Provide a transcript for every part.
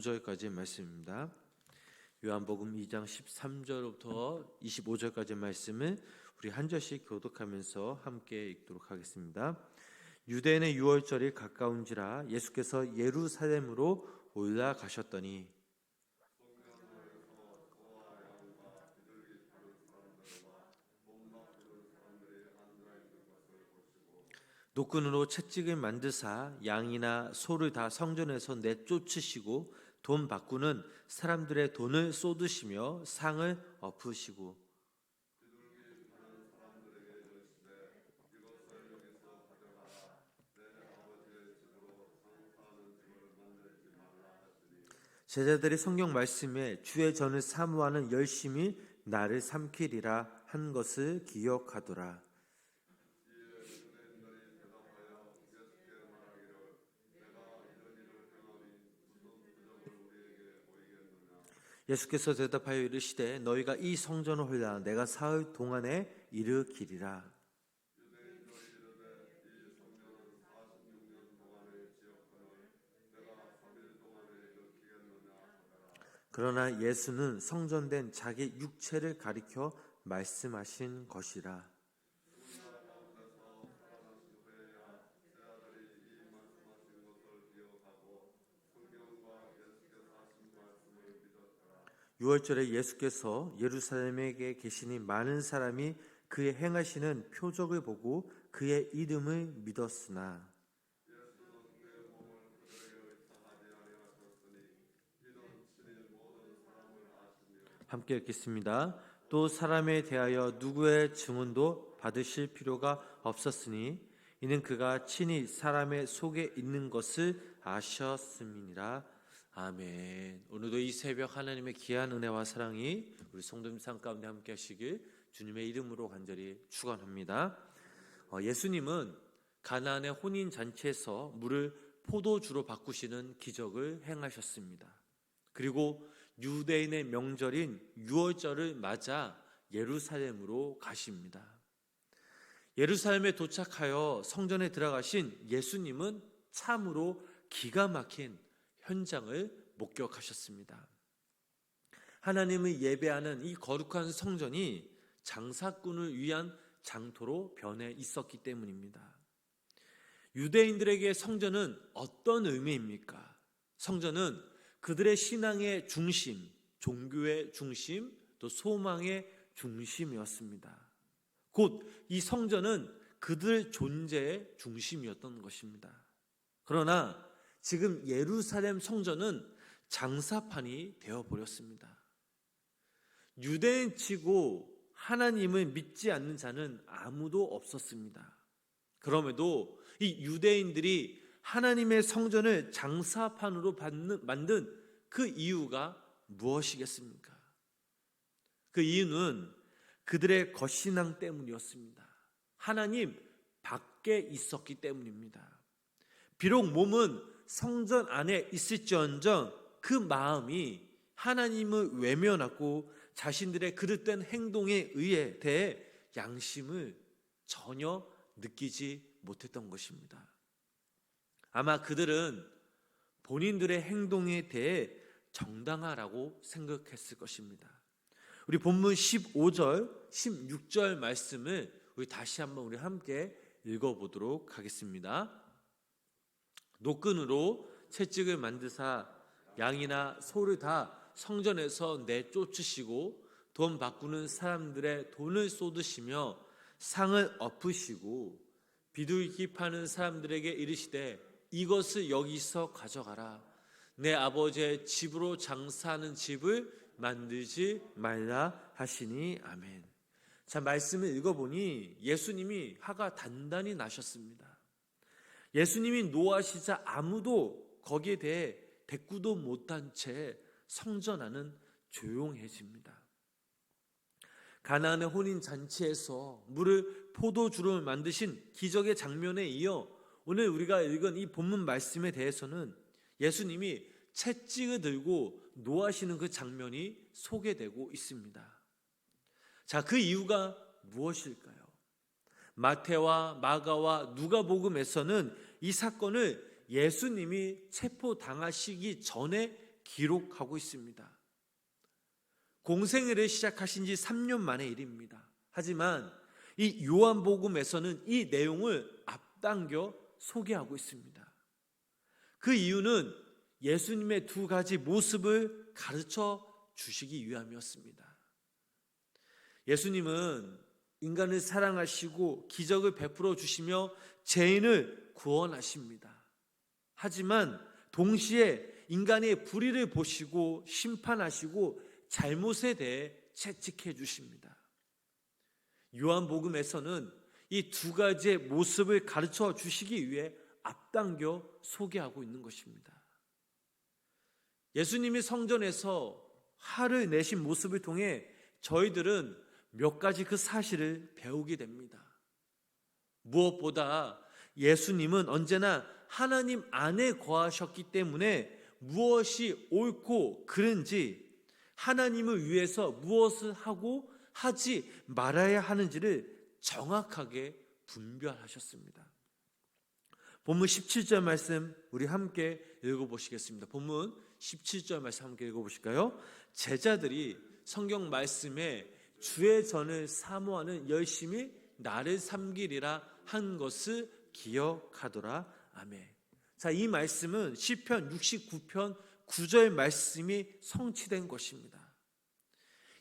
5절까지의 말씀입니다. 요한복음 2장 13절부터 25절까지의 말씀을 우리 한 절씩 교독하면서 함께 읽도록 하겠습니다. 유대인의 유월절이 가까운지라 예수께서 예루살렘으로 올라가셨더니 노끈으로 채찍을 만드사 양이나 소를 다 성전에서 내쫓으시고 돈 바꾸는 사람들의 돈을 쏟으시며 상을 엎으시고 제자들이 성경 말씀에 주의 전을 사모하는 열심히 나를 삼키리라 한 것을 기억하더라. 예수께서 대답하여 이르시되 너희가 이 성전을 홀라 내가 사흘 동안에 일으키리라. 그러나 예수는 성전된 자기 육체를 가리켜 말씀하신 것이라. 유월절에 예수께서 예루살렘에 계시니 많은 사람이 그의 행하시는 표적을 보고 그의 이름을 믿었으나 함께 읽겠습니다. 또 사람에 대하여 누구의 증언도 받으실 필요가 없었으니 이는 그가 친히 사람의 속에 있는 것을 아셨음이니라. 아멘. 오늘도 이 새벽 하나님의 귀한 은혜와 사랑이 우리 성도님 삶 가운데 함께 하시길 주님의 이름으로 간절히 축원합니다. 예수님은 가나안의 혼인 잔치에서 물을 포도주로 바꾸시는 기적을 행하셨습니다. 그리고 유대인의 명절인 유월절을 맞아 예루살렘으로 가십니다. 예루살렘에 도착하여 성전에 들어가신 예수님은 참으로 기가 막힌 현장을 목격하셨습니다. 하나님을 예배하는 이 거룩한 성전이 장사꾼을 위한 장터로 변해 있었기 때문입니다. 유대인들에게 성전은 어떤 의미입니까? 성전은 그들의 신앙의 중심, 종교의 중심, 또 소망의 중심이었습니다. 곧 이 성전은 그들 존재의 중심이었던 것입니다. 그러나 지금 예루살렘 성전은 장사판이 되어버렸습니다. 유대인치고 하나님을 믿지 않는 자는 아무도 없었습니다. 그럼에도 이 유대인들이 하나님의 성전을 장사판으로 만든 그 이유가 무엇이겠습니까? 그 이유는 그들의 겉신앙 때문이었습니다. 하나님 밖에 있었기 때문입니다. 비록 몸은 성전 안에 있을지언정 그 마음이 하나님을 외면하고 자신들의 그릇된 행동에 대해 양심을 전혀 느끼지 못했던 것입니다. 아마 그들은 본인들의 행동에 대해 정당하라고 생각했을 것입니다. 우리 본문 15절, 16절 말씀을 우리 다시 한번 우리 함께 읽어보도록 하겠습니다. 노끈으로 채찍을 만드사 양이나 소를 다 성전에서 내쫓으시고 돈 바꾸는 사람들의 돈을 쏟으시며 상을 엎으시고 비둘기 파는 사람들에게 이르시되 이것을 여기서 가져가라. 내 아버지의 집으로 장사하는 집을 만들지 말라 하시니 아멘. 자, 말씀을 읽어보니 예수님이 화가 단단히 나셨습니다. 예수님이 노하시자 아무도 거기에 대해 대꾸도 못한 채 성전 안은 조용해집니다. 가나안의 혼인 잔치에서 물을 포도주로 만드신 기적의 장면에 이어 오늘 우리가 읽은 이 본문 말씀에 대해서는 예수님이 채찍을 들고 노하시는 그 장면이 소개되고 있습니다. 자, 그 이유가 무엇일까요? 마태와 마가와 누가복음에서는 이 사건을 예수님이 체포당하시기 전에 기록하고 있습니다. 공생애를 시작하신 지 3년 만의 일입니다. 하지만 이 요한복음에서는 이 내용을 앞당겨 소개하고 있습니다. 그 이유는 예수님의 두 가지 모습을 가르쳐 주시기 위함이었습니다. 예수님은 인간을 사랑하시고 기적을 베풀어 주시며 죄인을 구원하십니다. 하지만 동시에 인간의 불의를 보시고 심판하시고 잘못에 대해 채찍해 주십니다. 요한복음에서는 이 두 가지의 모습을 가르쳐 주시기 위해 앞당겨 소개하고 있는 것입니다. 예수님이 성전에서 화를 내신 모습을 통해 저희들은 몇 가지 그 사실을 배우게 됩니다. 무엇보다 예수님은 언제나 하나님 안에 거하셨기 때문에 무엇이 옳고 그른지, 하나님을 위해서 무엇을 하고 하지 말아야 하는지를 정확하게 분별하셨습니다. 본문 17절 말씀 우리 함께 읽어보시겠습니다. 본문 17절 말씀 함께 읽어보실까요? 제자들이 성경 말씀에 주의 전을 사모하는 열심히 나를 섬기리라 한 것을 기억하더라. 아멘. 자, 이 말씀은 시편 69편 9절 말씀이 성취된 것입니다.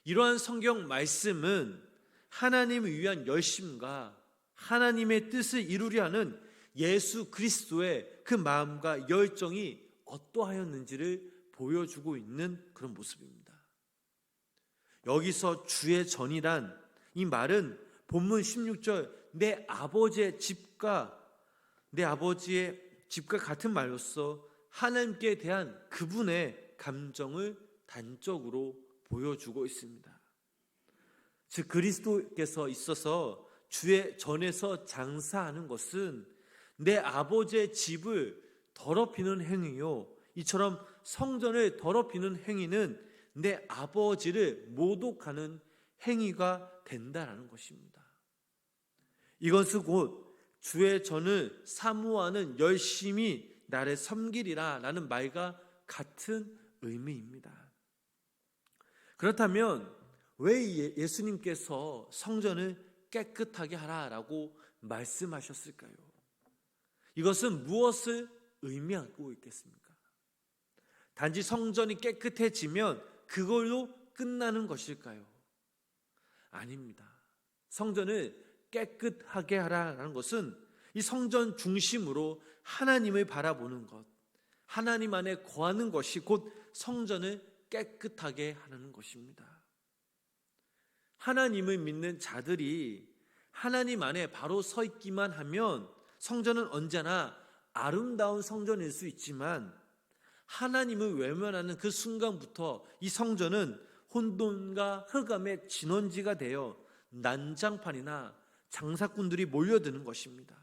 이러한 성경 말씀은 하나님을 위한 열심과 하나님의 뜻을 이루려 하는 예수 그리스도의 그 마음과 열정이 어떠하였는지를 보여주고 있는 그런 모습입니다. 여기서 주의 전이란 이 말은 본문 16절 내 아버지의 집과 같은 말로써 하나님께 대한 그분의 감정을 단적으로 보여주고 있습니다. 즉 그리스도께서 있어서 주의 전에서 장사하는 것은 내 아버지의 집을 더럽히는 행위요, 이처럼 성전을 더럽히는 행위는 내 아버지를 모독하는 행위가 된다라는 것입니다. 이것은 곧 주의 전을 사모하는 열심히 나를 섬기리라 라는 말과 같은 의미입니다. 그렇다면 왜 예수님께서 성전을 깨끗하게 하라라고 말씀하셨을까요? 이것은 무엇을 의미하고 있겠습니까? 단지 성전이 깨끗해지면 그걸로 끝나는 것일까요? 아닙니다. 성전을 깨끗하게 하라는 것은 이 성전 중심으로 하나님을 바라보는 것, 하나님 안에 거하는 것이 곧 성전을 깨끗하게 하는 것입니다. 하나님을 믿는 자들이 하나님 안에 바로 서 있기만 하면 성전은 언제나 아름다운 성전일 수 있지만 하나님을 외면하는 그 순간부터 이 성전은 혼돈과 흑암의 진원지가 되어 난장판이나 장사꾼들이 몰려드는 것입니다.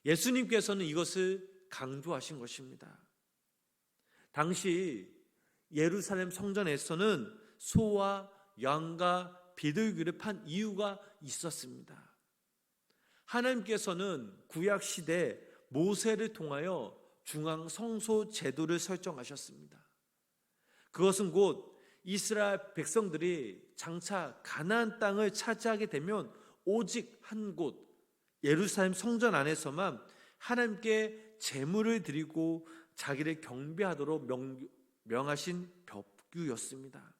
예수님께서는 이것을 강조하신 것입니다. 당시 예루살렘 성전에서는 소와 양과 비둘기를 판 이유가 있었습니다. 하나님께서는 구약시대 모세를 통하여 중앙 성소 제도를 설정하셨습니다. 그것은 곧 이스라엘 백성들이 장차 가나안 땅을 차지하게 되면 오직 한 곳 예루살렘 성전 안에서만 하나님께 제물을 드리고 자기를 경배하도록 명하신 법규였습니다.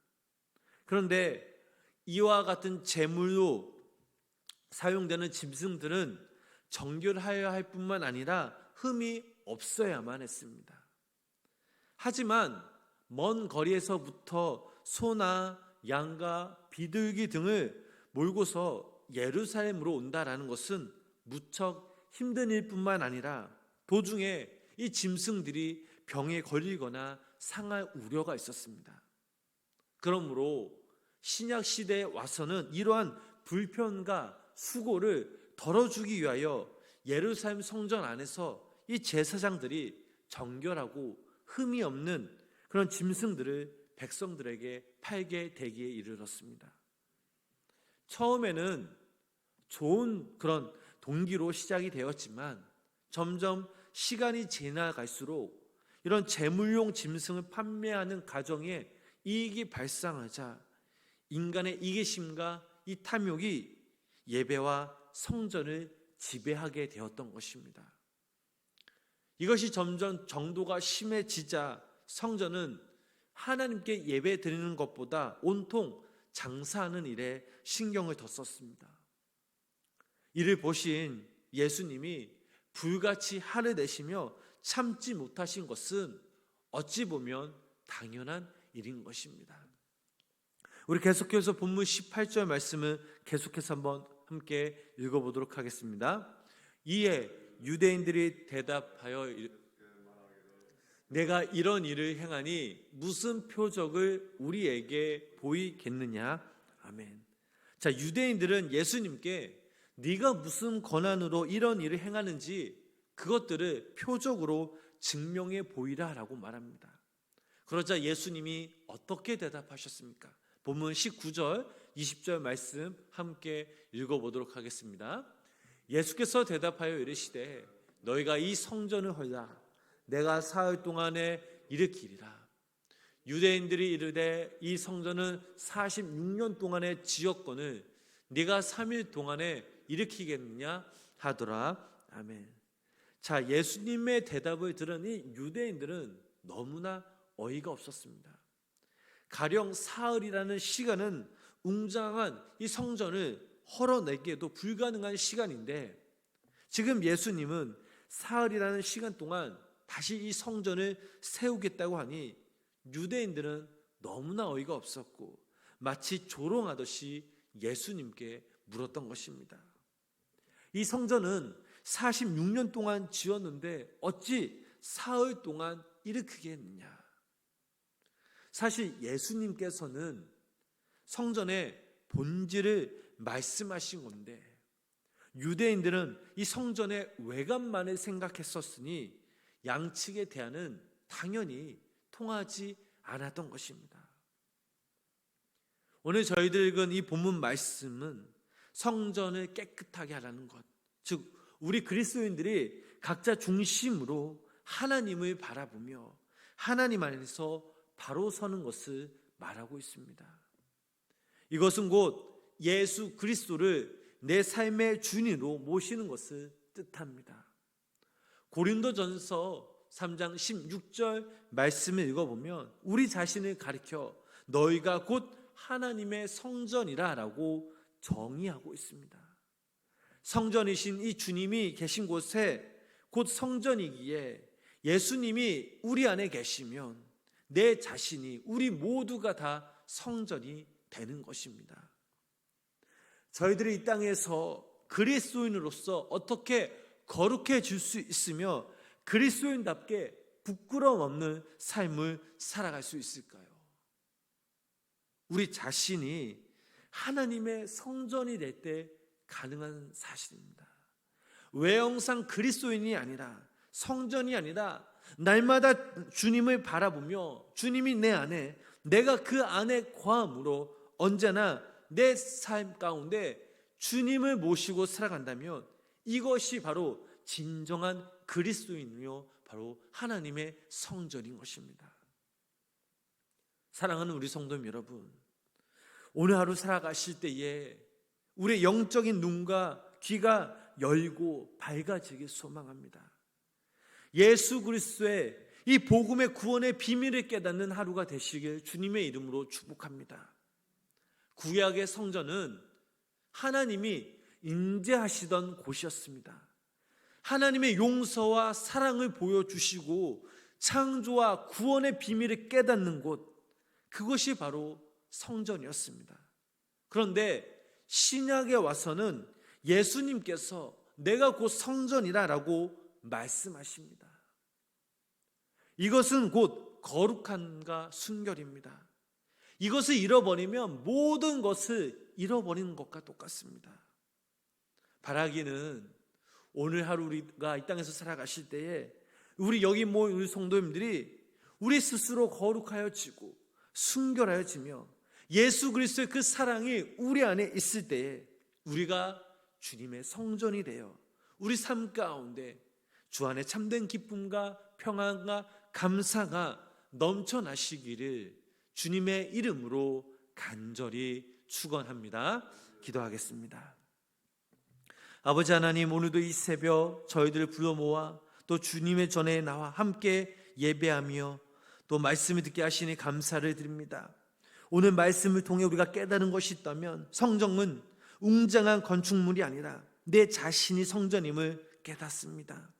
그런데 이와 같은 제물로 사용되는 짐승들은 정결하여야 할 뿐만 아니라 흠이 없어야만 했습니다. 하지만 먼 거리에서부터 소나 양과 비둘기 등을 몰고서 예루살렘으로 온다라는 것은 무척 힘든 일뿐만 아니라 도중에 이 짐승들이 병에 걸리거나 상할 우려가 있었습니다. 그러므로 신약 시대에 와서는 이러한 불편과 수고를 덜어주기 위하여 예루살렘 성전 안에서 이 제사장들이 정결하고 흠이 없는 그런 짐승들을 백성들에게 팔게 되기에 이르렀습니다. 처음에는 좋은 그런 동기로 시작이 되었지만 점점 시간이 지나갈수록 이런 재물용 짐승을 판매하는 가정에 이익이 발생하자 인간의 이기심과 이 탐욕이 예배와 성전을 지배하게 되었던 것입니다. 이것이 점점 정도가 심해지자 성전은 하나님께 예배 드리는 것보다 온통 장사하는 일에 신경을 더 썼습니다. 이를 보신 예수님이 불같이 화를 내시며 참지 못하신 것은 어찌 보면 당연한 일인 것입니다. 우리 계속해서 본문 18절 말씀을 계속해서 한번 함께 읽어보도록 하겠습니다. 이에 유대인들이 대답하여 내가 이런 일을 행하니 무슨 표적을 우리에게 보이겠느냐. 아멘. 자, 유대인들은 예수님께 네가 무슨 권한으로 이런 일을 행하는지 그것들을 표적으로 증명해 보이라 라고 말합니다. 그러자 예수님이 어떻게 대답하셨습니까? 본문 19절 20절 말씀 함께 읽어보도록 하겠습니다. 예수께서 대답하여 이르시되 너희가 이 성전을 헐라 내가 사흘 동안에 일으키리라. 유대인들이 이르되 이 성전은 46년 동안에 지었거늘 네가 3일 동안에 일으키겠느냐 하더라. 아멘. 자, 예수님의 대답을 들으니 유대인들은 너무나 어이가 없었습니다. 가령 사흘이라는 시간은 웅장한 이 성전을 헐어내기에도 불가능한 시간인데 지금 예수님은 사흘이라는 시간 동안 다시 이 성전을 세우겠다고 하니 유대인들은 너무나 어이가 없었고 마치 조롱하듯이 예수님께 물었던 것입니다. 이 성전은 46년 동안 지었는데 어찌 사흘 동안 일으키겠느냐. 사실 예수님께서는 성전의 본질을 말씀하신 건데 유대인들은 이 성전의 외관만을 생각했었으니 양측의 대안은 당연히 통하지 않았던 것입니다. 오늘 저희들 읽은 이 본문 말씀은 성전을 깨끗하게 하라는 것, 즉 우리 그리스도인들이 각자 중심으로 하나님을 바라보며 하나님 안에서 바로 서는 것을 말하고 있습니다. 이것은 곧 예수 그리스도를 내 삶의 주인으로 모시는 것을 뜻합니다. 고린도전서 3장 16절 말씀을 읽어보면 우리 자신을 가리켜 너희가 곧 하나님의 성전이라 라고 정의하고 있습니다. 성전이신 이 주님이 계신 곳에 곧 성전이기에 예수님이 우리 안에 계시면 내 자신이 우리 모두가 다 성전이 되는 것입니다. 저희들이 이 땅에서 그리스도인으로서 어떻게 거룩해질 수 있으며 그리스도인답게 부끄러움 없는 삶을 살아갈 수 있을까요? 우리 자신이 하나님의 성전이 될 때 가능한 사실입니다. 외형상 그리스도인이 아니라 성전이 아니라 날마다 주님을 바라보며 주님이 내 안에 내가 그 안에 거함으로 언제나 내 삶 가운데 주님을 모시고 살아간다면 이것이 바로 진정한 그리스도인이며 바로 하나님의 성전인 것입니다. 사랑하는 우리 성도님 여러분, 오늘 하루 살아가실 때에 우리의 영적인 눈과 귀가 열고 밝아지길 소망합니다. 예수 그리스도의 이 복음의 구원의 비밀을 깨닫는 하루가 되시길 주님의 이름으로 축복합니다. 구약의 성전은 하나님이 임재하시던 곳이었습니다. 하나님의 용서와 사랑을 보여주시고 창조와 구원의 비밀을 깨닫는 곳, 그것이 바로 성전이었습니다. 그런데 신약에 와서는 예수님께서 내가 곧 성전이라 라고 말씀하십니다. 이것은 곧 거룩함과 순결입니다. 이것을 잃어버리면 모든 것을 잃어버리는 것과 똑같습니다. 바라기는 오늘 하루 우리가 이 땅에서 살아가실 때에 우리 여기 모인 우리 성도님들이 우리 스스로 거룩하여지고 순결하여지며 예수 그리스도의 그 사랑이 우리 안에 있을 때에 우리가 주님의 성전이 되어 우리 삶 가운데 주 안에 참된 기쁨과 평안과 감사가 넘쳐나시기를 주님의 이름으로 간절히 축원합니다. 기도하겠습니다. 아버지 하나님, 오늘도 이 새벽 저희들을 불러 모아 또 주님의 전에 나와 함께 예배하며 또 말씀을 듣게 하시니 감사를 드립니다. 오늘 말씀을 통해 우리가 깨달은 것이 있다면 성경은 웅장한 건축물이 아니라 내 자신이 성전임을 깨닫습니다.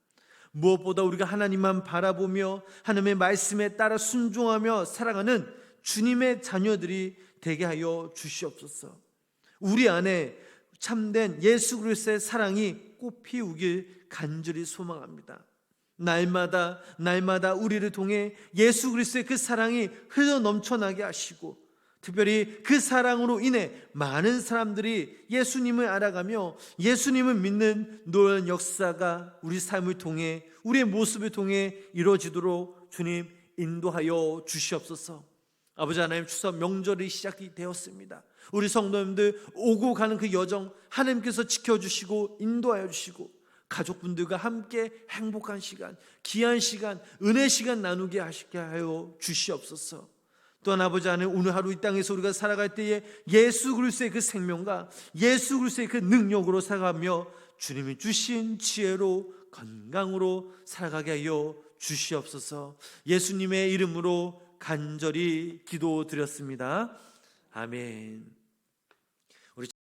무엇보다 우리가 하나님만 바라보며 하나님의 말씀에 따라 순종하며 살아가는 주님의 자녀들이 되게 하여 주시옵소서. 우리 안에 참된 예수 그리스도의 사랑이 꽃피우길 간절히 소망합니다. 날마다 우리를 통해 예수 그리스도의 그 사랑이 흘러 넘쳐나게 하시고, 특별히 그 사랑으로 인해 많은 사람들이 예수님을 알아가며 예수님을 믿는 놀라운 역사가 우리 삶을 통해, 우리의 모습을 통해 이루어지도록 주님 인도하여 주시옵소서. 아버지 하나님, 추석 명절이 시작이 되었습니다. 우리 성도님들 오고 가는 그 여정 하나님께서 지켜주시고 인도하여 주시고, 가족분들과 함께 행복한 시간, 귀한 시간, 은혜 시간 나누게 하여 주시옵소서. 또한 아버지 하나님, 오늘 하루 이 땅에서 우리가 살아갈 때에 예수 그리스도의 그 생명과 예수 그리스도의 그 능력으로 살아가며 주님이 주신 지혜로 건강으로 살아가게 하여 주시옵소서. 예수님의 이름으로 간절히 기도드렸습니다. 아멘.